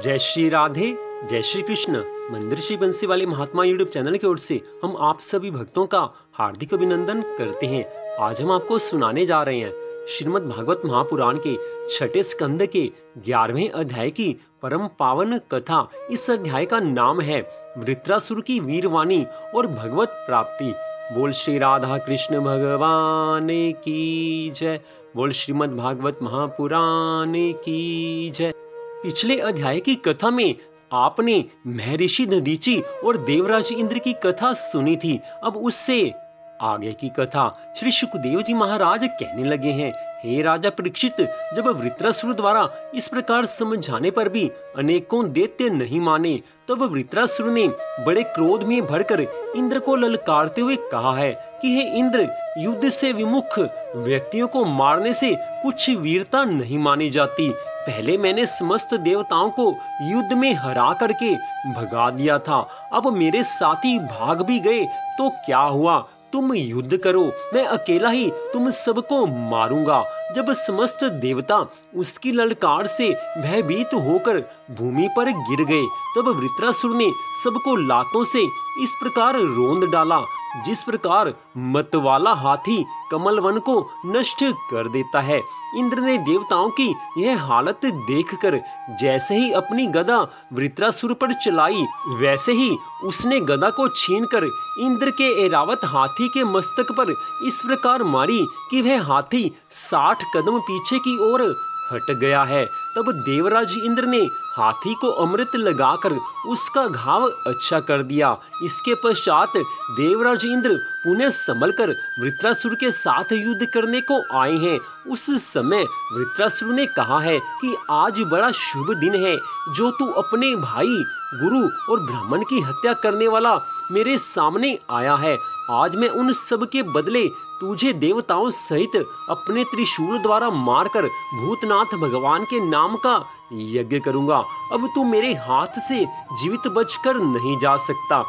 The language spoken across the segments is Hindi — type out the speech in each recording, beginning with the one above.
जय श्री राधे, जय श्री कृष्ण। मंदिर श्री बंसी वाले महात्मा यूट्यूब चैनल की ओर से हम आप सभी भक्तों का हार्दिक अभिनंदन करते हैं। आज हम आपको सुनाने जा रहे हैं श्रीमद् भागवत महापुराण के छठे स्कंद के 11वें अध्याय की परम पावन कथा। इस अध्याय का नाम है वृत्रासुर की वीरवाणी और भगवत प्राप्ति। बोल श्री राधा कृष्ण भगवान की जय। बोल श्रीमद् भागवत महापुराण की जय। पिछले अध्याय की कथा में आपने महर्षि दधीचि और देवराज इंद्र की कथा सुनी थी। अब उससे आगे की कथा श्री सुखदेव जी महाराज कहने लगे हैं। हे राजा परीक्षित, जब वृत्रासुर द्वारा इस प्रकार समझाने पर भी अनेकों दैत्य नहीं माने, तब वृत्रासुर ने बड़े क्रोध में भरकर इंद्र को ललकारते हुए कहा है कि हे इंद्र, युद्ध से विमुख व्यक्तियों को मारने से कुछ वीरता नहीं मानी जाती। पहले मैंने समस्त देवताओं को युद्ध में हरा करके भगा दिया था, अब मेरे साथी भाग भी गए तो क्या हुआ? तुम युद्ध करो, मैं अकेला ही तुम सबको मारूंगा। जब समस्त देवता उसकी ललकार से भयभीत होकर भूमि पर गिर गए, तब वृत्रासुर ने सबको लातों से इस प्रकार रोंद डाला जिस प्रकार मतवाला हाथी कमलवन को नष्ट कर देता है। इंद्र ने देवताओं की यह हालत देखकर जैसे ही अपनी गदा वृत्रासुर पर चलाई, वैसे ही उसने गदा को छीनकर इंद्र के ऐरावत हाथी के मस्तक पर इस प्रकार मारी कि वह हाथी 60 कदम पीछे की ओर हट गया है। तब देवराज इंद्र ने हाथी को अमृत लगाकर उसका घाव अच्छा कर दिया। इसके पश्चात देवराज इंद्र पुनः संभल कर वृत्रासुर के साथ युद्ध करने को आए हैं। उस समय वृत्रासुर ने कहा है कि आज बड़ा शुभ दिन है, जो तू अपने भाई, गुरु और ब्राह्मण की हत्या करने वाला मेरे सामने आया है। आज मैं उन सब के बदले तुझे देवताओं सहित अपने त्रिशूल द्वारा मारकर भूतनाथ भगवान के नाम का यज्ञ करूंगा। अब तू मेरे हाथ से जीवित बचकर नहीं जा सकता।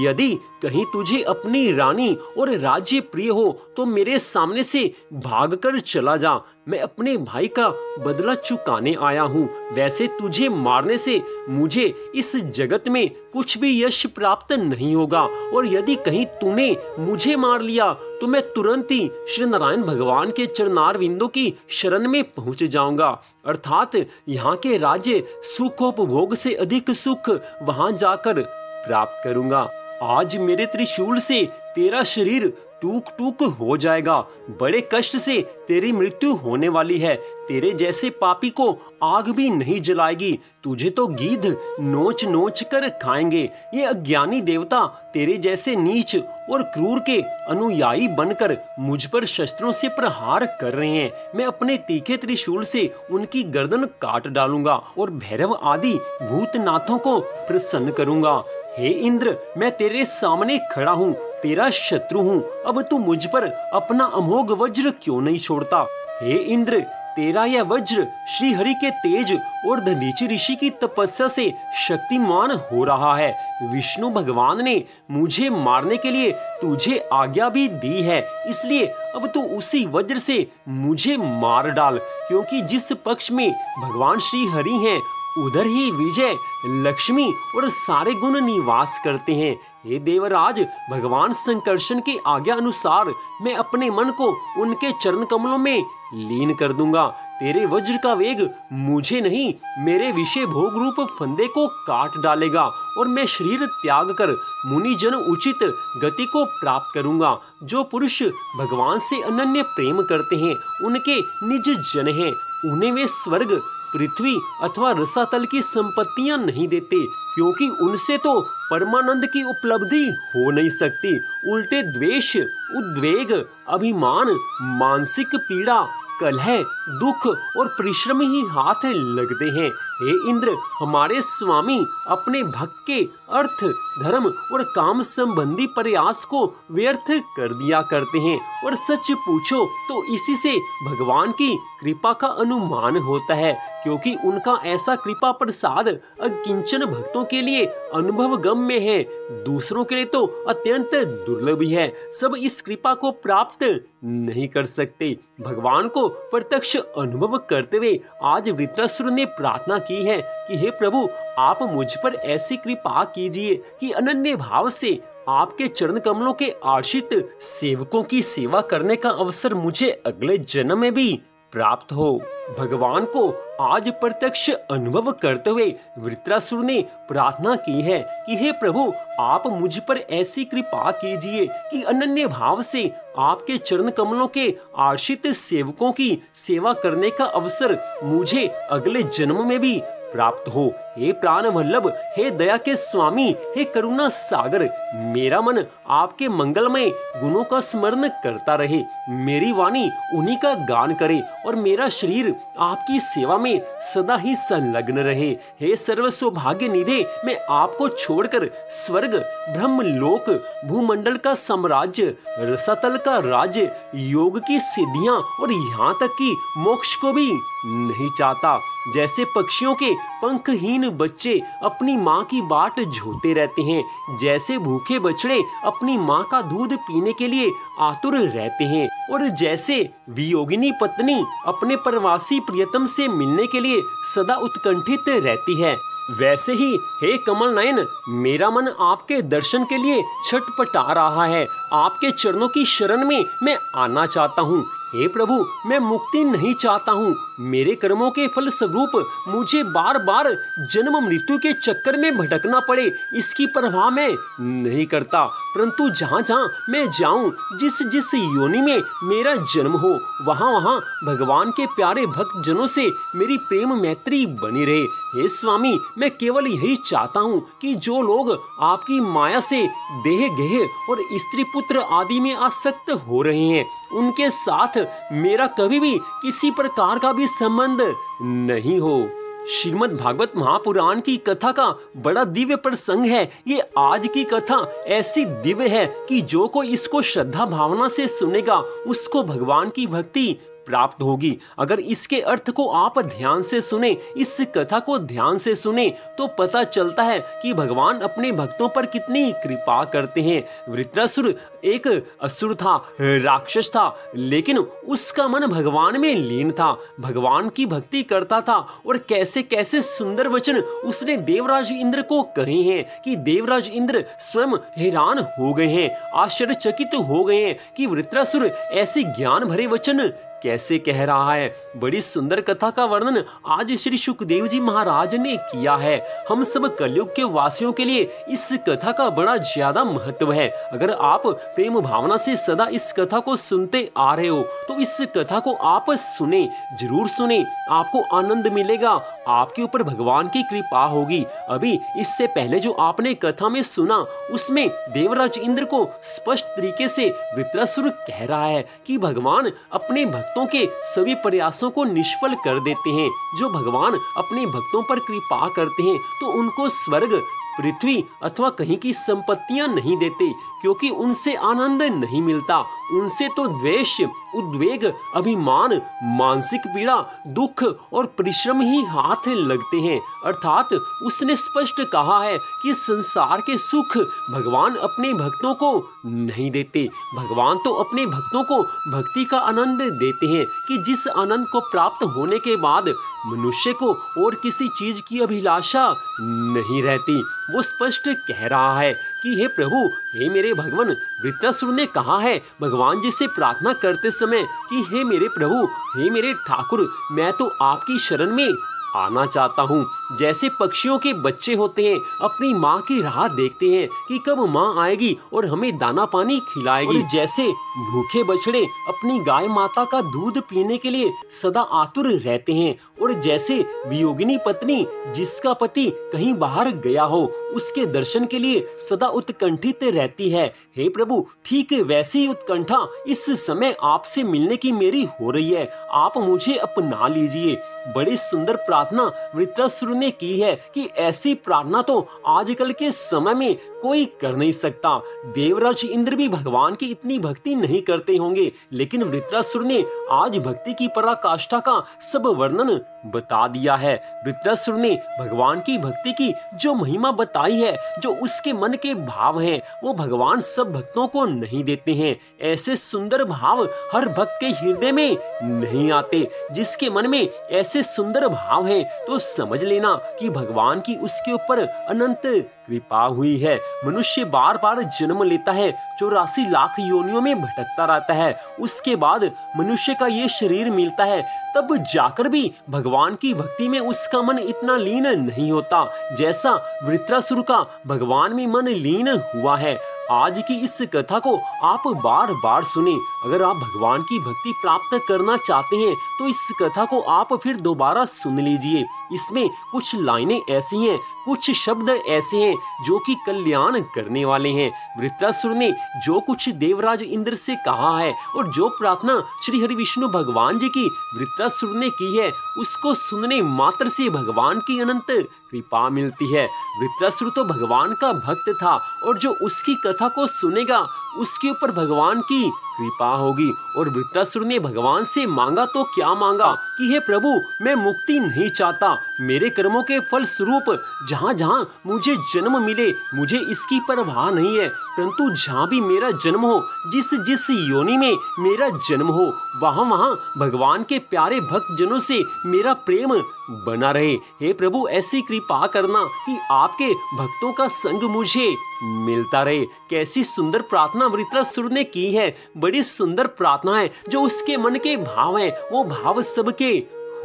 यदि कहीं तुझे अपनी रानी और राज्य प्रिय हो तो मेरे सामने से भागकर चला जा। मैं अपने भाई का बदला चुकाने आया हूँ। वैसे तुझे मारने से मुझे इस जगत में कुछ भी यश प्राप्त नहीं होगा, और यदि कहीं तूने मुझे मार लिया तो मैं तुरंत ही श्री नारायण भगवान के चरणार विंदों की शरण में पहुंच जाऊंगा। अर्थात यहाँ के राज्य सुखोपभोग से अधिक सुख वहां जाकर प्राप्त करूंगा। आज मेरे त्रिशूल से तेरा शरीर टूक टूक हो जाएगा। बड़े कष्ट से तेरी मृत्यु होने वाली है। तेरे जैसे पापी को आग भी नहीं जलाएगी, तुझे तो गीध नोच नोच कर खाएंगे। ये अज्ञानी देवता तेरे जैसे नीच और क्रूर के अनुयायी बनकर मुझ पर शस्त्रों से प्रहार कर रहे हैं। मैं अपने तीखे त्रिशूल से उनकी गर्दन काट डालूंगा और भैरव आदि भूतनाथों को प्रसन्न करूंगा। हे इंद्र, मैं तेरे सामने खड़ा हूँ, तेरा शत्रु हूँ। अब तू मुझ पर अपना अमोघ वज्र क्यों नहीं छोड़ता? हे इंद्र, तेरा यह वज्र श्री हरि के तेज और दधीचि ऋषि की तपस्या से शक्तिमान हो रहा है। विष्णु भगवान ने मुझे मारने के लिए तुझे आज्ञा भी दी है, इसलिए अब तू उसी वज्र से मुझे मार डाल। क्योंकि जिस पक्ष में भगवान श्री हरि हैं, उधर ही विजय, लक्ष्मी और सारे गुण निवास करते हैं। हे देवराज, भगवान संकर्षण की आज्ञा अनुसार मैं अपने मन को उनके चरण कमलों में लीन कर दूंगा। तेरे वज्र का वेग मुझे नहीं, मेरे विषय भोग रूप फंदे को काट डालेगा, और मैं शरीर त्याग कर मुनिजन उचित गति को प्राप्त करूंगा। जो पुरुष भगवान से अनन्य प्रेम करते हैं, उनके निज जन हैं, उन्हें वे स्वर्ग, पृथ्वी अथवा रसातल की संपत्तियां नहीं देते, क्योंकि उनसे तो परमानंद की उपलब्धि हो नहीं सकती। उल्टे द्वेष, उद्वेग, अभिमान, मानसिक पीड़ा, कलह, दुख और परिश्रम ही हाथ लगते हैं। हे इंद्र, हमारे स्वामी अपने भक्त के अर्थ, धर्म और काम संबंधी प्रयास को व्यर्थ कर दिया करते हैं, और सच पूछो तो इसी से भगवान की कृपा का अनुमान होता है। क्योंकि उनका ऐसा कृपा प्रसाद अकिंचन भक्तों के लिए अनुभव गम्य है, दूसरों के लिए तो अत्यंत दुर्लभ ही है। सब इस कृपा को प्राप्त नहीं कर सकते। भगवान को प्रत्यक्ष अनुभव करते हुए आज वृत्रासुर ने प्रार्थना की है कि हे प्रभु, आप मुझ पर ऐसी कृपा कीजिए कि अनन्य भाव से आपके चरण कमलों के आश्रित सेवकों की सेवा करने का अवसर मुझे अगले जन्म में भी प्राप्त हो। भगवान को आज प्रत्यक्ष अनुभव करते हुए वृत्रासुर ने प्रार्थना की है कि हे प्रभु, आप मुझ पर ऐसी कृपा कीजिए कि अनन्य भाव से आपके चरण कमलों के आश्रित सेवकों की सेवा करने का अवसर मुझे अगले जन्म में भी प्राप्त हो। हे प्राण वल्लभ, हे दया के स्वामी, हे करुणा सागर, मेरा मन आपके मंगलमय गुणों का स्मरण करता रहे, मेरी वाणी उन्हीं का गान करे और मेरा शरीर आपकी सेवा में सदा ही संलग्न रहे। हे सर्व सौभाग्य निधे, मैं आपको छोड़कर स्वर्ग, ब्रह्मलोक, भूमंडल का साम्राज्य, रसातल का राज्य, योग की सिद्धियां और यहाँ तक कि मोक्ष को भी नहीं चाहता। जैसे पक्षियों के पंखहीन बच्चे अपनी माँ की बाट जोहते रहते हैं, जैसे भूखे बछड़े अपनी माँ का दूध पीने के लिए आतुर रहते हैं, और जैसे वियोगिनी पत्नी अपने प्रवासी प्रियतम से मिलने के लिए सदा उत्कंठित रहती है, वैसे ही हे कमल नयन, मेरा मन आपके दर्शन के लिए छटपटा रहा है। आपके चरणों की शरण में मैं आना चाहता हूँ। हे प्रभु, मैं मुक्ति नहीं चाहता हूँ। मेरे कर्मों के फल स्वरूप मुझे बार बार जन्म मृत्यु के चक्कर में भटकना पड़े, इसकी परवाह मैं नहीं करता, परंतु जहाँ जहाँ मैं जाऊँ, जिस जिस योनि में मेरा जन्म हो, वहाँ वहाँ भगवान के प्यारे भक्त जनों से मेरी प्रेम मैत्री बनी रहे। हे स्वामी, मैं केवल यही चाहता हूँ कि जो लोग आपकी माया से देह गेह और स्त्री पुत्र आदि में आसक्त हो रहे हैं, उनके साथ मेरा कभी भी किसी प्रकार का भी संबंध नहीं हो। श्रीमद् भागवत महापुराण की कथा का बड़ा दिव्य प्रसंग है। ये आज की कथा ऐसी दिव्य है कि जो कोई इसको श्रद्धा भावना से सुनेगा, उसको भगवान की भक्ति प्राप्त होगी। अगर इसके अर्थ को आप ध्यान से सुने, इस कथा को ध्यान से सुने, तो पता चलता है कि भगवान अपने भक्तों पर कितनी कृपा करते हैं। वृत्रासुर एक असुर था, राक्षस था, लेकिन उसका मन भगवान में लीन था, भगवान की भक्ति करता था। और कैसे कैसे सुंदर वचन उसने देवराज इंद्र को कहे हैं कि देवराज इंद्र स्वयं हैरान हो गए हैं, आश्चर्यचकित हो गए हैं कि वृत्रासुर ऐसी ज्ञान भरे वचन कैसे कह रहा है। बड़ी सुंदर कथा का वर्णन आज श्री सुखदेव जी महाराज ने किया है। हम सब कलयुग के वासियों के लिए इस कथा का बड़ा ज्यादा महत्व है। अगर आप प्रेम भावना से सदा इस कथा को सुनते आ रहे हो, तो इस कथा को आप सुने, जरूर सुने, आपको आनंद मिलेगा, आपके ऊपर भगवान की कृपा होगी। अभी इससे पहले जो आपने कथा में सुना, उसमें देवराज इंद्र को स्पष्ट तरीके से वृत्रासुर कह रहा है कि भगवान अपने भक्तों के सभी प्रयासों को निष्फल कर देते हैं। जो भगवान अपने भक्तों पर कृपा करते हैं, तो उनको स्वर्ग, पृथ्वी अथवा कहीं की संपत्तियां नहीं देते, क्योंकि उनसे आनंद नहीं मिलता। उनसे तो द्वेष, उद्वेग, अभिमान, मानसिक पीड़ा, दुख और परिश्रम ही हाथ लगते हैं। अर्थात उसने स्पष्ट कहा है कि संसार के सुख भगवान अपने भक्तों को नहीं देते। भगवान तो अपने भक्तों को भक्ति का आनंद देते हैं कि जिस आनंद को प्राप्त होने के बाद मनुष्य को और किसी चीज की अभिलाषा नहीं रहती। वो स्पष्ट कह रहा है कि हे प्रभु, हे मेरे भगवान, वृत्रासुर ने कहा है भगवान जी से प्रार्थना करते समय कि हे मेरे प्रभु, हे मेरे ठाकुर, मैं तो आपकी शरण में आना चाहता हूँ। जैसे पक्षियों के बच्चे होते हैं, अपनी माँ की राह देखते हैं कि कब माँ आएगी और हमें दाना पानी खिलाएगी। और जैसे भूखे बछड़े अपनी गाय माता का दूध पीने के लिए सदा आतुर रहते हैं, और जैसे वियोगिनी पत्नी जिसका पति कहीं बाहर गया हो, उसके दर्शन के लिए सदा उत्कंठित रहती है, हे प्रभु, ठीक वैसी उत्कंठा इस समय आपसे मिलने की मेरी हो रही है। आप मुझे अपना लीजिए। बड़ी सुंदर प्रार्थना वृत्रासुर ने की है कि ऐसी प्रार्थना तो आजकल के समय में कोई कर नहीं सकता। देवराज इंद्र भी भगवान की इतनी भक्ति नहीं करते होंगे, लेकिन वृत्रासुर ने आज भक्ति की पराकाष्ठा का सब वर्णन बता दिया है। वृत्रासुर ने भगवान की भक्ति की जो महिमा बताई है, जो उसके मन के भाव हैं, वो भगवान सब भक्तों को नहीं देते हैं। ऐसे सुंदर भाव हर भक्त के हृदय में नहीं आते। जिसके मन में ऐसे सुंदर भाव हैं, तो समझ लेना कि भगवान की उसके ऊपर अनंत कृपा हुई है। मनुष्य बार बार जन्म लेता है, 84 लाख योनियों में भटकता रहता है, उसके बाद मनुष्य का ये शरीर मिलता है, तब जाकर भी भगवान की भक्ति में उसका मन इतना लीन नहीं होता जैसा वृत्रासुर का भगवान में मन लीन हुआ है। आज की इस कथा को आप बार बार सुने। अगर आप भगवान की भक्ति प्राप्त करना चाहते हैं तो इस कथा को आप फिर दोबारा सुन लीजिए। इसमें कुछ लाइनें ऐसी हैं, कुछ शब्द ऐसे हैं जो कि कल्याण करने वाले हैं। वृत्रासुर ने जो कुछ देवराज इंद्र से कहा है और जो प्रार्थना श्री हरि विष्णु भगवान जी की वृत्रासुर ने की है, उसको सुनने मात्र से भगवान की अनंत कृपा मिलती है। वृत्रासुर तो भगवान का भक्त था और जो उसकी कथा को सुनेगा उसके ऊपर भगवान की कृपा होगी। और वृत्रासुर ने भगवान से मांगा तो क्या मांगा कि हे प्रभु, मैं मुक्ति नहीं चाहता, मेरे कर्मों के फल स्वरूप जहाँ जहाँ मुझे जन्म मिले मुझे इसकी परवाह नहीं है, परंतु जहाँ भी मेरा जन्म हो, जिस जिस योनि में मेरा जन्म हो, वहाँ वहाँ भगवान के प्यारे भक्त जनों से मेरा प्रेम बना रहे। हे प्रभु, ऐसी कृपा करना कि आपके भक्तों का संग मुझे मिलता रहे। कैसी सुंदर प्रार्थना वृत्रासुर ने की है, बड़ी सुंदर प्रार्थना है। जो उसके मन के भाव हैं, वो भाव सबके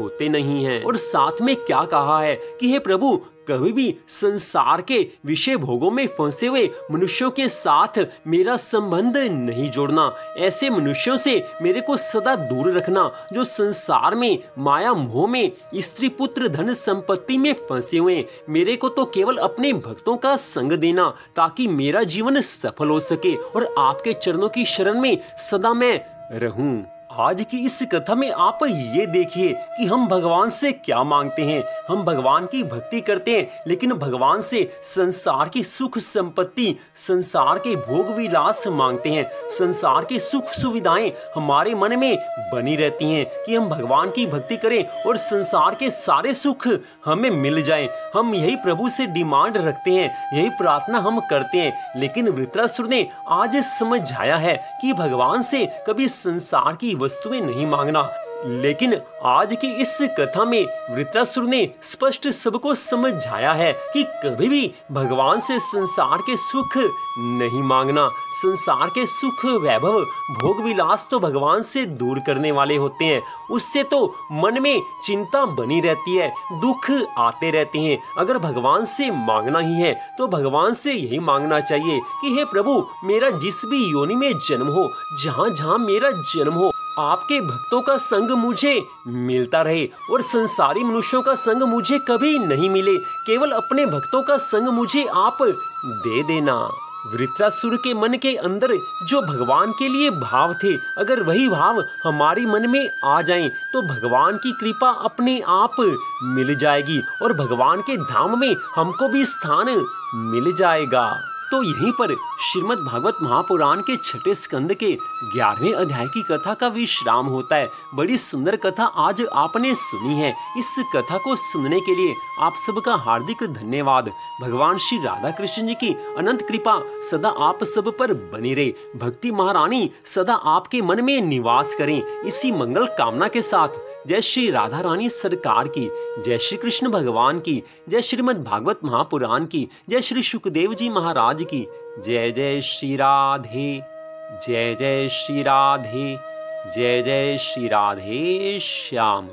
होते नहीं हैं। और साथ में क्या कहा है कि हे प्रभु, कभी भी संसार के विषय भोगों में फंसे हुए मनुष्यों के साथ मेरा संबंध नहीं जोड़ना। ऐसे मनुष्यों से मेरे को सदा दूर रखना जो संसार में माया मोह में स्त्री पुत्र धन संपत्ति में फंसे हुए। मेरे को तो केवल अपने भक्तों का संग देना ताकि मेरा जीवन सफल हो सके और आपके चरणों की शरण में सदा मैं रहूं। आज की इस कथा में आप ये देखिए कि हम भगवान से क्या मांगते हैं। हम भगवान की भक्ति करते हैं, लेकिन भगवान से संसार की सुख संपत्ति, संसार के भोग विलास मांगते हैं। संसार की सुख सुविधाएं हमारे मन में बनी रहती हैं कि हम भगवान की भक्ति करें और संसार के सारे सुख हमें मिल जाएं। हम यही प्रभु से डिमांड रखते हैं, यही प्रार्थना हम करते हैं। लेकिन वृत्रासुर ने आज समझाया है कि भगवान से कभी संसार की वस्तुएं नहीं मांगना। लेकिन आज की इस कथा में वृत्रासुर ने स्पष्ट सबको समझाया है कि कभी भी भगवान से संसार के सुख नहीं मांगना। संसार के सुख वैभव भोग विलास तो भगवान से दूर करने वाले होते हैं, उससे तो मन में चिंता बनी रहती है, दुख आते रहते हैं। अगर भगवान से मांगना ही है तो भगवान से यही मांगना चाहिए कि हे प्रभु, मेरा जिस भी योनि में जन्म हो, जहाँ जहाँ मेरा जन्म हो, आपके भक्तों का संग मुझे मिलता रहे और संसारी मनुष्यों का संग मुझे कभी नहीं मिले। केवल अपने भक्तों का संग मुझे आप दे देना। वृत्रासुर के मन के अंदर जो भगवान के लिए भाव थे, अगर वही भाव हमारे मन में आ जाएं, तो भगवान की कृपा अपने आप मिल जाएगी और भगवान के धाम में हमको भी स्थान मिल जाएगा। तो यहीं पर श्रीमद् भागवत महापुराण के 6ठे स्कंद के 11वें अध्याय की कथा का विश्राम होता है। बड़ी सुंदर कथा आज आपने सुनी है। इस कथा को सुनने के लिए आप सबका हार्दिक धन्यवाद। भगवान श्री राधा कृष्ण जी की अनंत कृपा सदा आप सब पर बनी रहे। भक्ति महारानी सदा आपके मन में निवास करें। इसी मंगल कामना के साथ जय श्री राधा रानी सरकार की, जय श्री कृष्ण भगवान की, जय श्रीमद् भागवत महापुराण की, जय श्री सुखदेव जी महाराज की, जय जय श्री राधे, जय जय श्री राधे, जय जय श्री राधे श्याम।